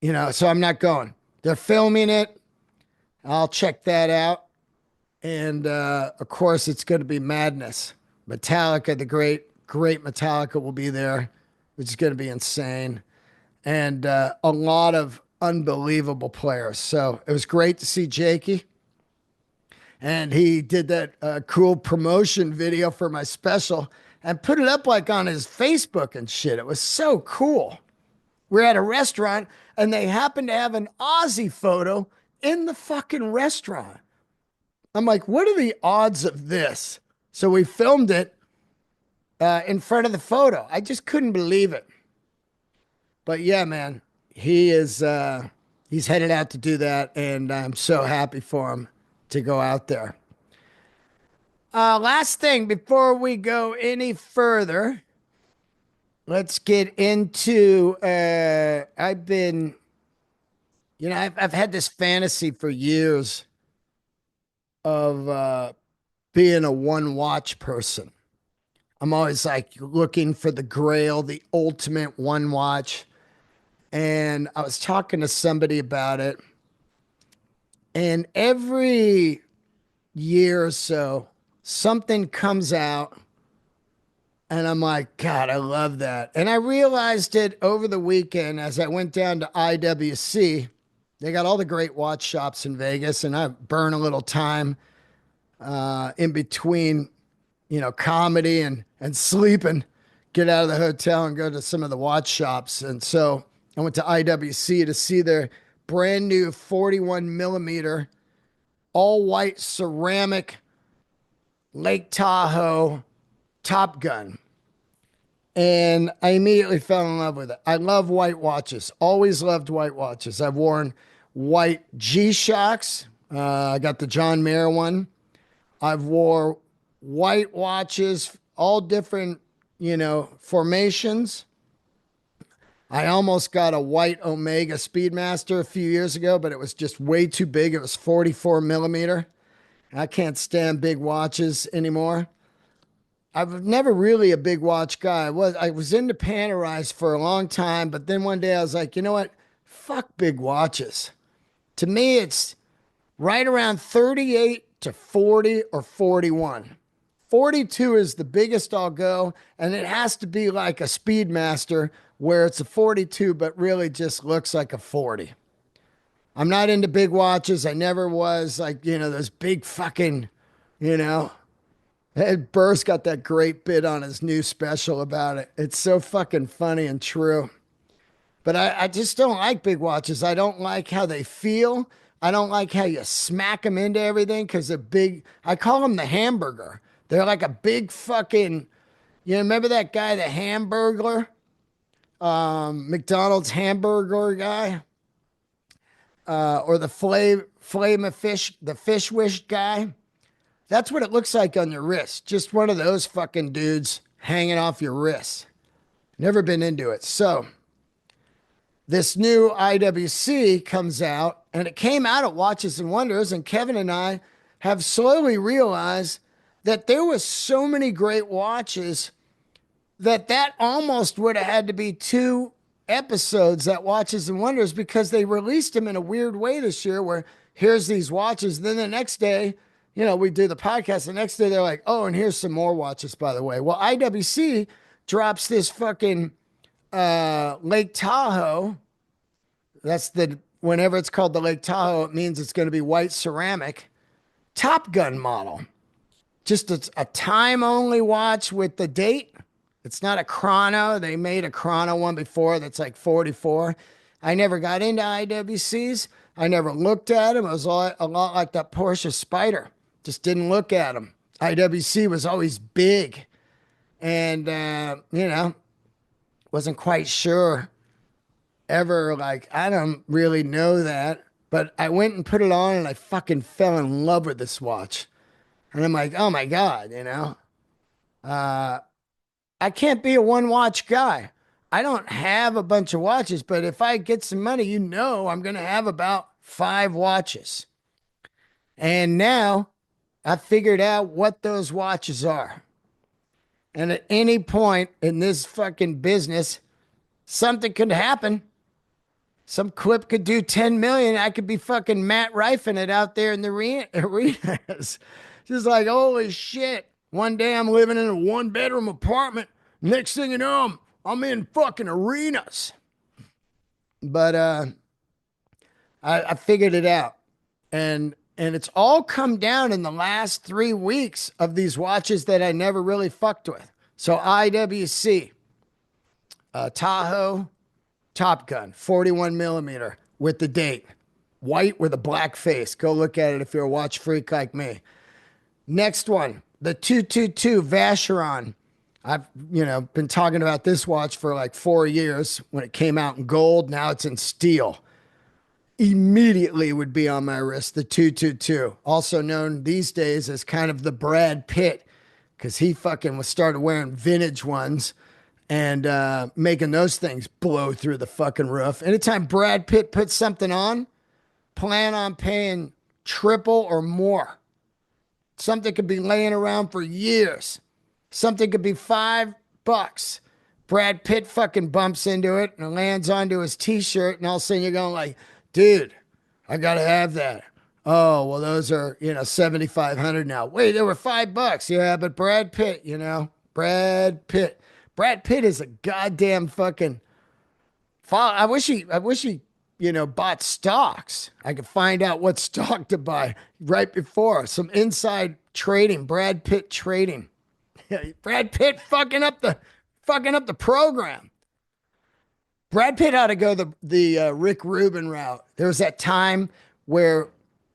so I'm not going. They're filming it. I'll check that out. And of course, it's going to be madness. Metallica, the great Metallica will be there, which is going to be insane. And a lot of unbelievable players. So it was great to see Jakey. And he did that cool promotion video for my special and put it up like on his Facebook and shit. It was so cool. We're at a restaurant and they happened to have an Aussie photo in the fucking restaurant. I'm like, what are the odds of this? So we filmed it in front of the photo. I just couldn't believe it. But yeah, man, he's headed out to do that, and I'm so happy for him to go out there. Last thing before we go any further, let's get into. I've had this fantasy for years of being a one watch person. I'm always like looking for the grail, the ultimate one watch. And I was talking to somebody about it. And every year or so, something comes out. And I'm like, God, I love that. And I realized it over the weekend as I went down to IWC. They got all the great watch shops in Vegas. And I burn a little time in between, comedy and sleeping, get out of the hotel and go to some of the watch shops. And so I went to IWC to see their brand new 41 millimeter, all white ceramic Lake Tahoe Top Gun. And I immediately fell in love with it. I love white watches, always loved white watches. I've worn white G-Shocks. I got the John Mayer one. I've wore white watches, all different, formations. I almost got a white Omega Speedmaster a few years ago, but it was just way too big. It was 44 millimeter. I can't stand big watches anymore. I've never really a big watch guy. I was into Panerais for a long time, but then one day I was like, you know what? Fuck big watches. To me, it's right around 38 to 40 or 41. 42 is the biggest I'll go, and it has to be like a Speedmaster where it's a 42, but really just looks like a 40. I'm not into big watches. I never was like, those big fucking, Ed Burst got that great bit on his new special about it. It's so fucking funny and true. But I just don't like big watches. I don't like how they feel. I don't like how you smack them into everything because they're big. I call them the hamburger They're like a big fucking, remember that guy, the Hamburglar, McDonald's hamburger guy, or the flame of fish, the fish wish guy. That's what it looks like on your wrist. Just one of those fucking dudes hanging off your wrist. Never been into it. So this new IWC comes out, and it came out at Watches and Wonders, and Kevin and I have slowly realized that there was so many great watches that almost would have had to be two episodes that Watches and Wonders, because they released them in a weird way this year where here's these watches. Then the next day, we do the podcast. The next day they're like, oh, and here's some more watches, by the way. Well, IWC drops this fucking Lake Tahoe. Whenever it's called the Lake Tahoe, it means it's going to be white ceramic Top Gun model. Just a time only watch with the date. It's not a chrono. They made a chrono one before that's like 44. I never got into IWCs. I never looked at them. It was a lot like that Porsche Spider. Just didn't look at them. IWC was always big. And, wasn't quite sure ever. Like, I don't really know that. But I went and put it on, and I fucking fell in love with this watch. And I'm like, oh my God, I can't be a one watch guy. I don't have a bunch of watches, but if I get some money, I'm going to have about 5 watches. And now I figured out what those watches are. And at any point in this fucking business, something could happen. Some clip could do 10 million. I could be fucking Matt Rifing it out there in the arenas. Just like, holy shit. One day I'm living in a 1-bedroom apartment. Next thing you know, I'm in fucking arenas. But I figured it out. And it's all come down in the last 3 weeks of these watches that I never really fucked with. So IWC, Tahoe, Top Gun, 41 millimeter with the date. White with a black face. Go look at it if you're a watch freak like me. Next one, the 222 Vacheron. I've, been talking about this watch for like 4 years when it came out in gold. Now it's in steel. Immediately would be on my wrist, the 222. Also known these days as kind of the Brad Pitt, because he fucking started wearing vintage ones and making those things blow through the fucking roof. Anytime Brad Pitt puts something on, plan on paying triple or more. Something could be laying around for years. Something could be $5. Brad Pitt fucking bumps into it and lands onto his t-shirt, and all of a sudden you're going like, dude, I gotta have that. Oh, well, those are, $7,500 now. Wait, they were $5. Yeah, but Brad Pitt, Brad Pitt. Brad Pitt is a goddamn fucking I wish he, bought stocks. I could find out what stock to buy right before. Some inside trading, Brad Pitt trading. Brad Pitt fucking up the program. Brad Pitt ought to go the Rick Rubin route. There was that time where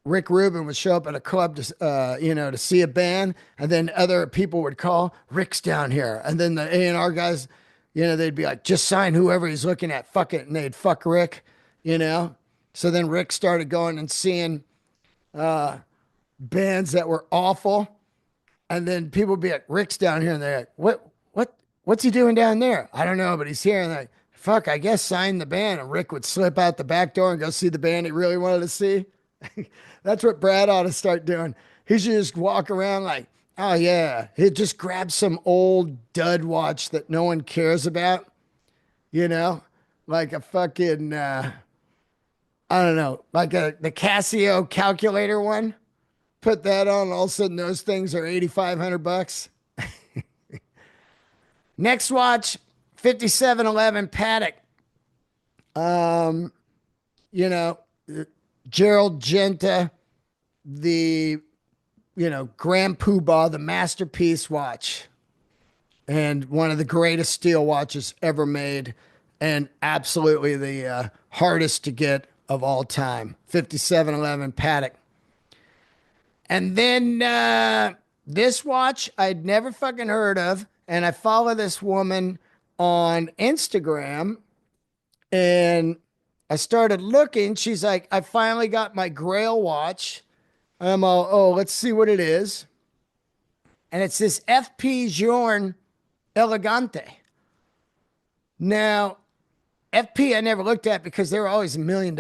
Rick Rubin would show up at a club to see a band, and then other people would call, Rick's down here. And then the A&R guys, they'd be like, just sign whoever he's looking at, fuck it. And they'd fuck Rick, So then Rick started going and seeing bands that were awful. And then people would be like, Rick's down here. And they're like, what's he doing down there? I don't know, but he's here. And they're like, fuck, I guess sign the band. And Rick would slip out the back door and go see the band he really wanted to see. That's what Brad ought to start doing. He should just walk around like, oh yeah. He'd just grab some old dud watch that no one cares about, like a fucking, I don't know, like the Casio calculator one. Put that on, and all of a sudden those things are $8,500. Next watch, 5711 Patek. Gerald Genta, the, Grand Poobah, the masterpiece watch, and one of the greatest steel watches ever made, and absolutely the hardest to get of all time. 5711 Patek. And then This watch I'd never fucking heard of, and I follow this woman on Instagram, and I started looking. She's like, I finally got my Grail watch. I'm all, oh, let's see what it is. And it's this FP Journe Elegante. Now, FP I never looked at because they were always $1 million.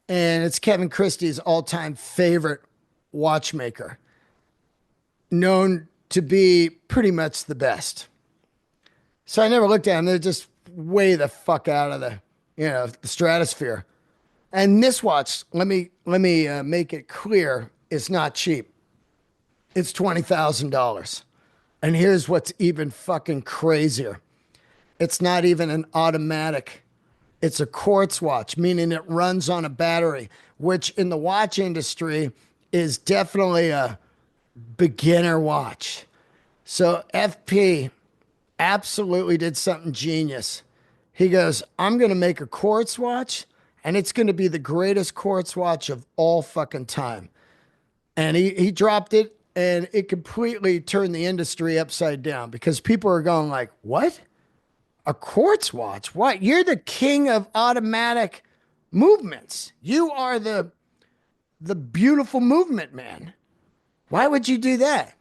And it's Kevin Christie's all-time favorite watchmaker, known to be pretty much the best. So I never looked at them. They're just way the fuck out of the stratosphere. And this watch, let me make it clear, it's not cheap. It's $20,000. And here's what's even fucking crazier. It's not even an automatic. It's a quartz watch, meaning it runs on a battery, which in the watch industry is definitely a beginner watch. So FP absolutely did something genius. He goes, I'm going to make a quartz watch, and it's going to be the greatest quartz watch of all fucking time. And he dropped it, and it completely turned the industry upside down because people are going like, what? A quartz watch? What? You're the king of automatic movements. You are the beautiful movement man. Why would you do that?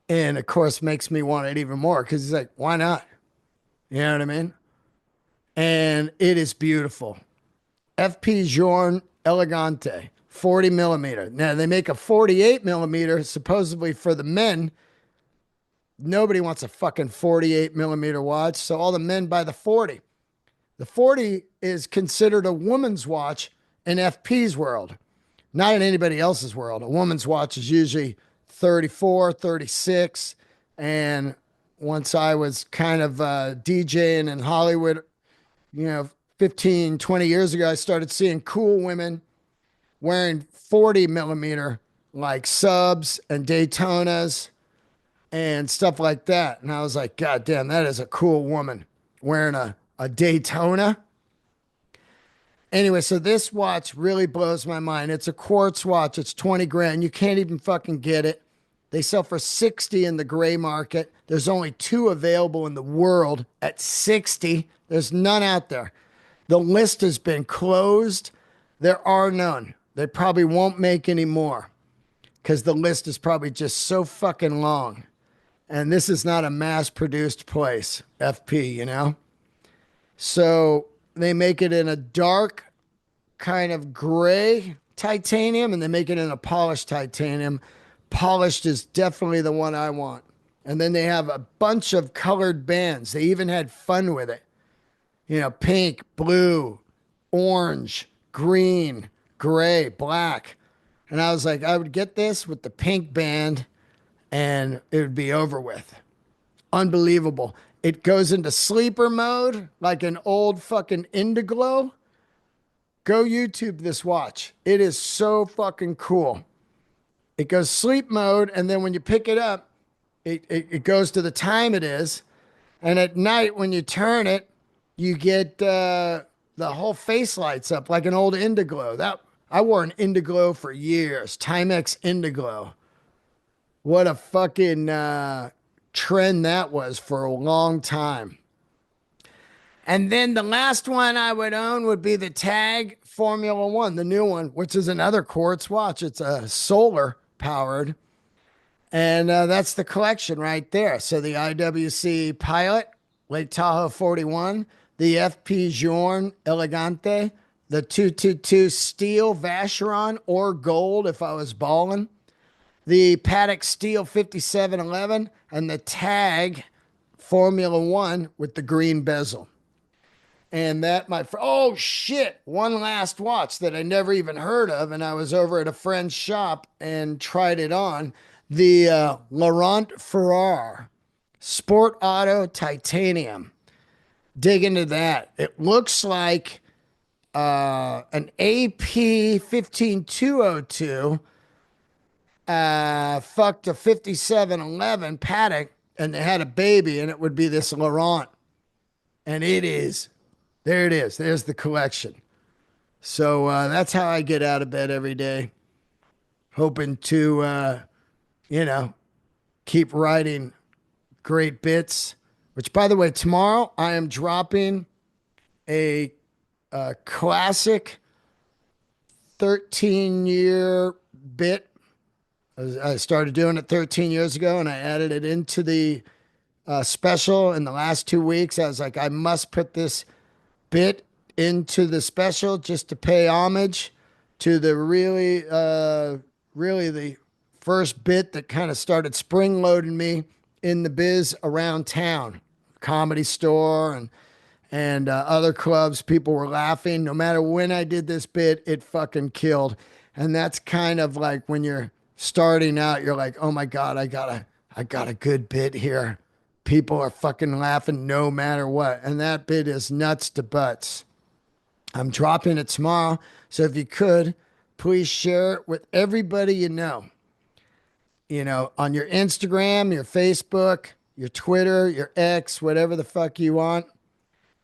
And of course, makes me want it even more because he's like, why not? You know what I mean? And it is beautiful. FP Journe Elegante, 40 millimeter. Now they make a 48 millimeter supposedly for the men. Nobody wants a fucking 48 millimeter watch. So all the men buy the 40. The 40 is considered a woman's watch in FP's world, not in anybody else's world. A woman's watch is usually 34, 36. And once I was kind of DJing in Hollywood, 15, 20 years ago, I started seeing cool women wearing 40 millimeter like subs and Daytonas and stuff like that. And I was like, God damn, that is a cool woman wearing a Daytona. Anyway, so this watch really blows my mind. It's a quartz watch. It's 20 grand. You can't even fucking get it. They sell for 60 in the gray market. There's only 2 available in the world at 60. There's none out there. The list has been closed. There are none. They probably won't make any more because the list is probably just so fucking long. And this is not a mass-produced place, FP. So they make it in a dark kind of gray titanium, and they make it in a polished titanium. Polished is definitely the one I want. And then they have a bunch of colored bands. They even had fun with it. Pink, blue, orange, green, gray, black. And I was like, I would get this with the pink band and it would be over with. Unbelievable. It goes into sleeper mode like an old fucking Indiglo. Go YouTube this watch. It is so fucking cool. It goes sleep mode, and then when you pick it up, it goes to the time it is. And at night, when you turn it, you get the whole face lights up like an old Indiglo. I wore an Indiglo for years. Timex Indiglo. What a fucking trend that was for a long time. And then the last one I would own would be the Tag Formula One, the new one, which is another quartz watch. It's a solar powered. And that's the collection right there. So the IWC Pilot, Lake Tahoe 41, the FP Journe Elegante, the 222 Steel Vacheron or gold if I was balling, the Patek Steel 5711, and the Tag Formula One with the green bezel. And that, oh shit, one last watch that I never even heard of, and I was over at a friend's shop and tried it on, the Laurent Ferrari Sport Auto Titanium. Dig into that. It looks like an AP 15202 fucked a 5711 Patek, and they had a baby, and it would be this Laurent. And it is. There it is. There's the collection. So that's how I get out of bed every day, hoping to you know, keep writing great bits. Which, by the way, tomorrow I am dropping a, a classic 13-year bit. I started doing it 13 years ago and I added it into the special in the last 2 weeks. I was like, I must put this bit into the special just to pay homage to the really the first bit that kind of started spring loading me in the biz around town, Comedy Store and other clubs. People were laughing. No matter when I did this bit, it fucking killed. And that's kind of like when you're starting out, you're like, oh my God, I got a good bit here. People are fucking laughing no matter what. And that bit is nuts to butts. I'm dropping it tomorrow. So if you could, please share it with everybody you know. You know, on your Instagram, your Facebook, your Twitter, your X, whatever the fuck you want.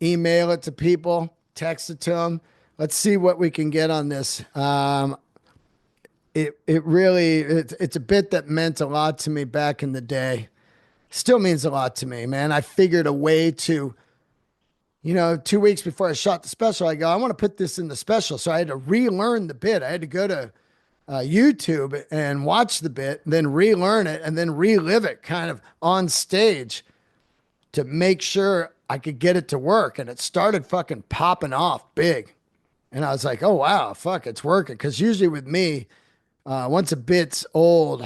Email it to people, text it to them. Let's see what we can get on this. It's a bit that meant a lot to me back in the day. Still means a lot to me, man. I figured a way to, 2 weeks before I shot the special, I go, I want to put this in the special. So I had to relearn the bit. I had to go to YouTube and watch the bit, then relearn it, and then relive it kind of on stage to make sure I could get it to work. And it started fucking popping off big. And I was like, oh, wow, fuck, it's working. Because usually with me, once a bit's old,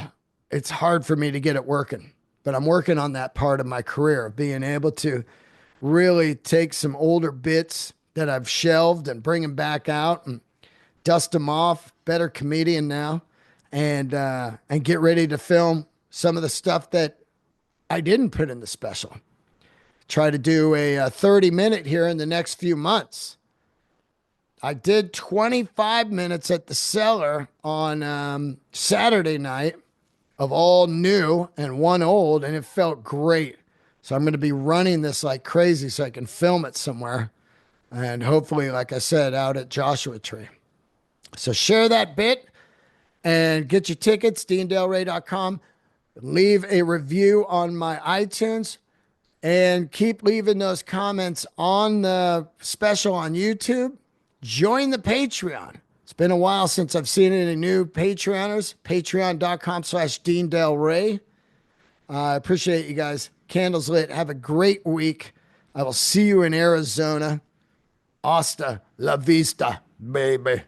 it's hard for me to get it working. But I'm working on that part of my career of being able to really take some older bits that I've shelved and bring them back out and dust them off. Better comedian now, and get ready to film some of the stuff that I didn't put in the special. Try to do a 30-minute here in the next few months. I did 25 minutes at the Cellar on Saturday night of all new and one old, and it felt great. So I'm going to be running this like crazy so I can film it somewhere. And hopefully, like I said, out at Joshua Tree. So share that bit and get your tickets, DeanDelray.com. Leave a review on my iTunes and keep leaving those comments on the special on YouTube. Join the Patreon. It's been a while since I've seen any new Patreoners. Patreon.com/DeanDelray. I appreciate you guys. Candles lit. Have a great week. I will see you in Arizona. Hasta la vista, baby.